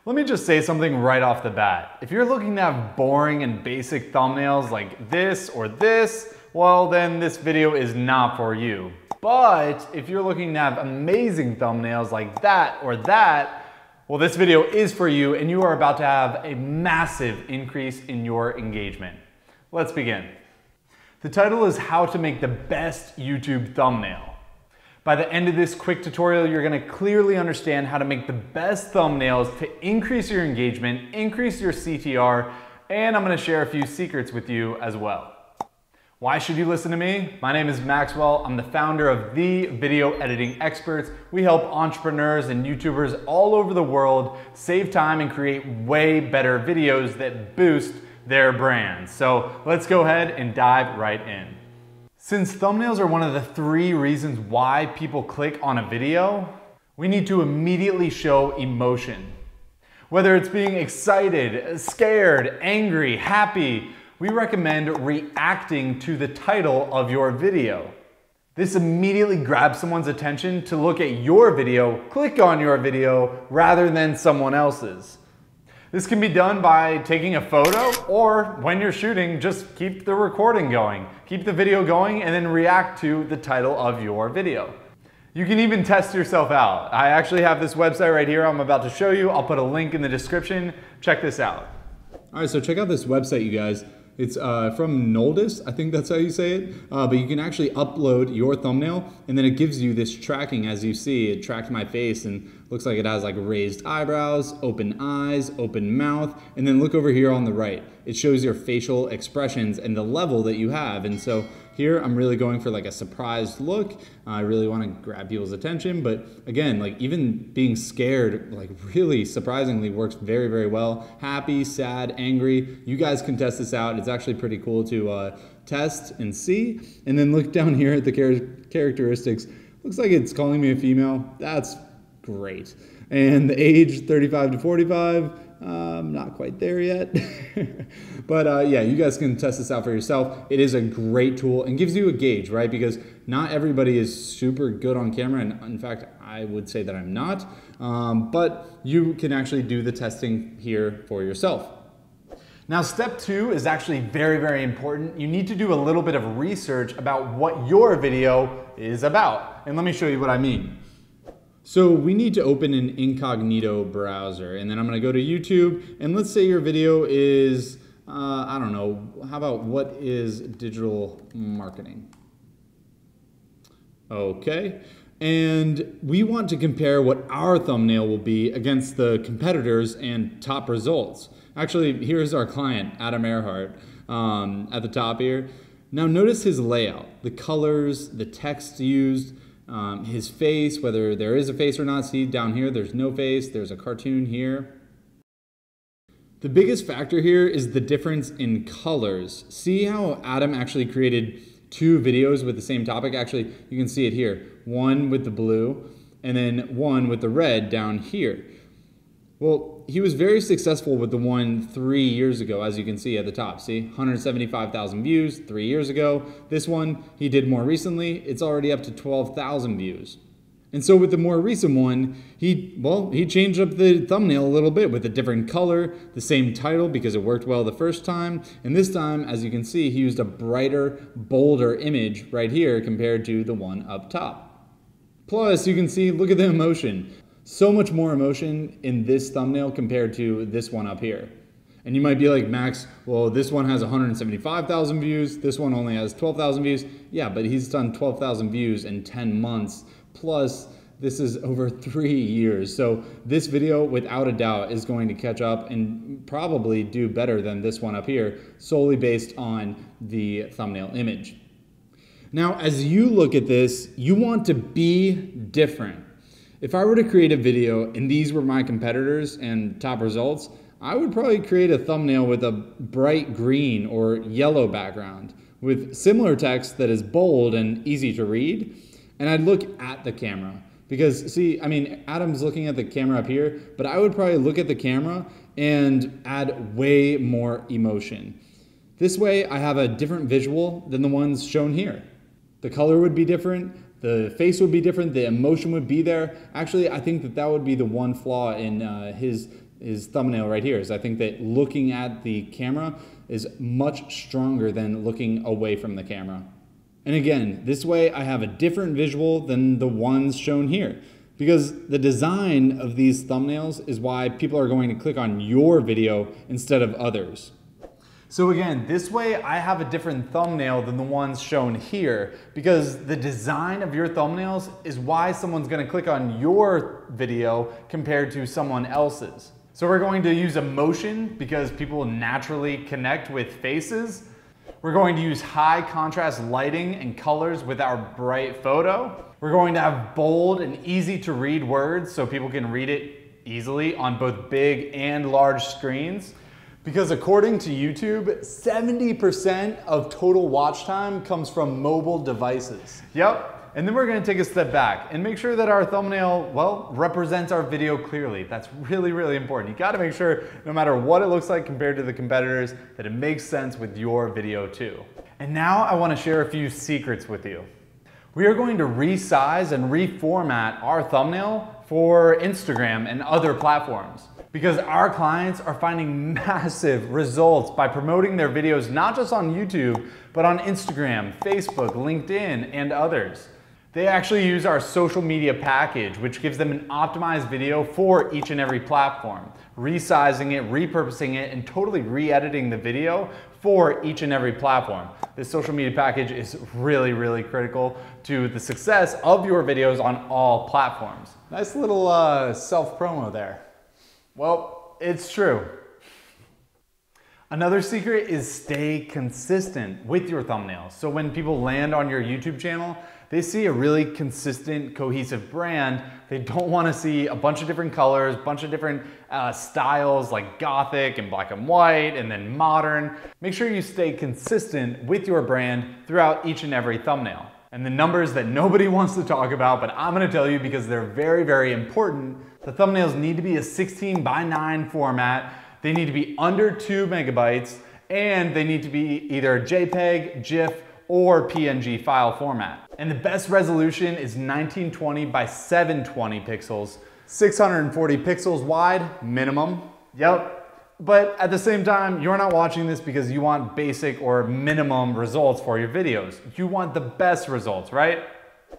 Let me just say something right off the bat. If you're looking to have boring and basic thumbnails like this or this, well then this video is not for you. But if you're looking to have amazing thumbnails like that or that, well this video is for you and you are about to have a massive increase in your engagement. Let's begin. The title is How to Make the Best YouTube Thumbnail. By the end of this quick tutorial, you're gonna clearly understand how to make the best thumbnails to increase your engagement, increase your CTR, and I'm gonna share a few secrets with you as well. Why should you listen to me? My name is Maxwell. I'm the founder of The Video Editing Experts. We help entrepreneurs and YouTubers all over the world save time and create way better videos that boost their brands. So let's go ahead and dive right in. Since thumbnails are one of the 3 reasons why people click on a video, we need to immediately show emotion. Whether it's being excited, scared, angry, happy, we recommend reacting to the title of your video. This immediately grabs someone's attention to look at your video, click on your video, rather than someone else's. This can be done by taking a photo, or when you're shooting, just keep the recording going. Keep the video going and then react to the title of your video. You can even test yourself out. I actually have this website right here I'm about to show you. I'll put a link in the description. Check this out. All right, so check out this website, you guys. It's from Noldus, I think that's how you say it. But you can actually upload your thumbnail and then it gives you this tracking. As you see, it tracked my face and looks like it has like raised eyebrows, open eyes, open mouth. And then look over here on the right. It shows your facial expressions and the level that you have. And so here I'm really going for like a surprised look. I really want to grab people's attention. But again, like even being scared, like really surprisingly works very, very well. Happy, sad, angry. You guys can test this out. It's actually pretty cool to test and see. And then look down here at the characteristics. Looks like it's calling me a female. That's great. And the age 35 to 45. Not quite there yet. But yeah, you guys can test this out for yourself. It is a great tool and gives you a gauge, right? Because not everybody is super good on camera. And in fact, I would say that I'm not. But you can actually do the testing here for yourself. Now, step 2 is actually very, very important. You need to do a little bit of research about what your video is about. And let me show you what I mean. So we need to open an incognito browser, and then I'm gonna go to YouTube, and let's say your video is, I don't know, how about what is digital marketing? Okay, and we want to compare what our thumbnail will be against the competitors and top results. Actually, here's our client, Adam Earhart, at the top here. Now notice his layout, the colors, the text used, his face, whether there is a face or not. See down here, there's no face, there's a cartoon here. The biggest factor here is the difference in colors. See how Adam actually created 2 videos with the same topic? Actually, you can see it here. One with the blue and then one with the red down here. Well, he was very successful with the one 3 years ago, as you can see at the top. See, 175,000 views 3 years ago. This one he did more recently. It's already up to 12,000 views. And so with the more recent one, he changed up the thumbnail a little bit with a different color, the same title because it worked well the first time. And this time, as you can see, he used a brighter, bolder image right here compared to the one up top. Plus, you can see, look at the emotion. So much more emotion in this thumbnail compared to this one up here. And you might be like, Max, well, this one has 175,000 views. This one only has 12,000 views. Yeah, but he's done 12,000 views in 10 months. Plus, this is over 3 years. So this video, without a doubt, is going to catch up and probably do better than this one up here, solely based on the thumbnail image. Now, as you look at this, you want to be different. If I were to create a video and these were my competitors and top results, I would probably create a thumbnail with a bright green or yellow background with similar text that is bold and easy to read. And I'd look at the camera because see, I mean, Adam's looking at the camera up here, but I would probably look at the camera and add way more emotion. This way I have a different visual than the ones shown here. The color would be different, The face would be different, the emotion would be there. Actually, I think that would be the one flaw in his thumbnail right here, is I think that looking at the camera is much stronger than looking away from the camera. And again, this way I have a different visual than the ones shown here, because the design of these thumbnails is why people are going to click on your video instead of others. So again, this way I have a different thumbnail than the ones shown here, because the design of your thumbnails is why someone's going to click on your video compared to someone else's. So we're going to use emotion because people naturally connect with faces. We're going to use high contrast lighting and colors with our bright photo. We're going to have bold and easy to read words so people can read it easily on both big and large screens. Because according to YouTube, 70% of total watch time comes from mobile devices. Yep, and then we're gonna take a step back and make sure that our thumbnail, well, represents our video clearly. That's really, really important. You gotta make sure, no matter what it looks like compared to the competitors, that it makes sense with your video too. And now I wanna share a few secrets with you. We are going to resize and reformat our thumbnail for Instagram and other platforms, because our clients are finding massive results by promoting their videos not just on YouTube, but on Instagram, Facebook, LinkedIn, and others. They actually use our social media package, which gives them an optimized video for each and every platform, resizing it, repurposing it, and totally re-editing the video for each and every platform. This social media package is really, really critical to the success of your videos on all platforms. Nice little self-promo there. Well, it's true. Another secret is stay consistent with your thumbnails. So when people land on your YouTube channel, they see a really consistent, cohesive brand. They don't want to see a bunch of different colors, a bunch of different styles like gothic and black and white and then modern. Make sure you stay consistent with your brand throughout each and every thumbnail. And the numbers that nobody wants to talk about, but I'm gonna tell you because they're very, very important. The thumbnails need to be a 16:9 format. They need to be under 2 megabytes, and they need to be either JPEG, GIF, or PNG file format. And the best resolution is 1920 by 720 pixels, 640 pixels wide, minimum. Yep. But at the same time, you're not watching this because you want basic or minimum results for your videos. You want the best results, right?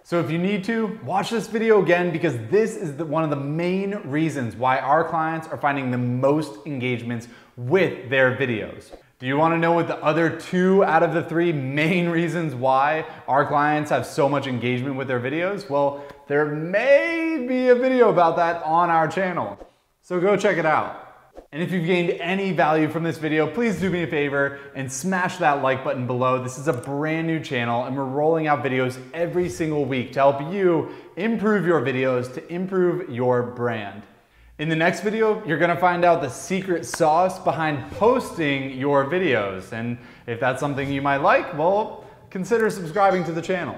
So if you need to, watch this video again, because this is one of the main reasons why our clients are finding the most engagements with their videos. Do you want to know what the other 2 out of the 3 main reasons why our clients have so much engagement with their videos? Well, there may be a video about that on our channel. So go check it out. And if you've gained any value from this video, please do me a favor and smash that like button below. This is a brand new channel and we're rolling out videos every single week to help you improve your videos, to improve your brand. In the next video, you're gonna find out the secret sauce behind posting your videos. And if that's something you might like, well, consider subscribing to the channel.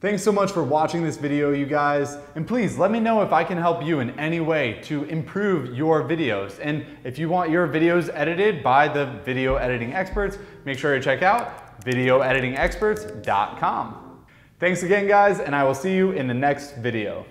Thanks so much for watching this video, you guys. And please let me know if I can help you in any way to improve your videos. And if you want your videos edited by the video editing experts, make sure to check out videoeditingexperts.com. Thanks again, guys, and I will see you in the next video.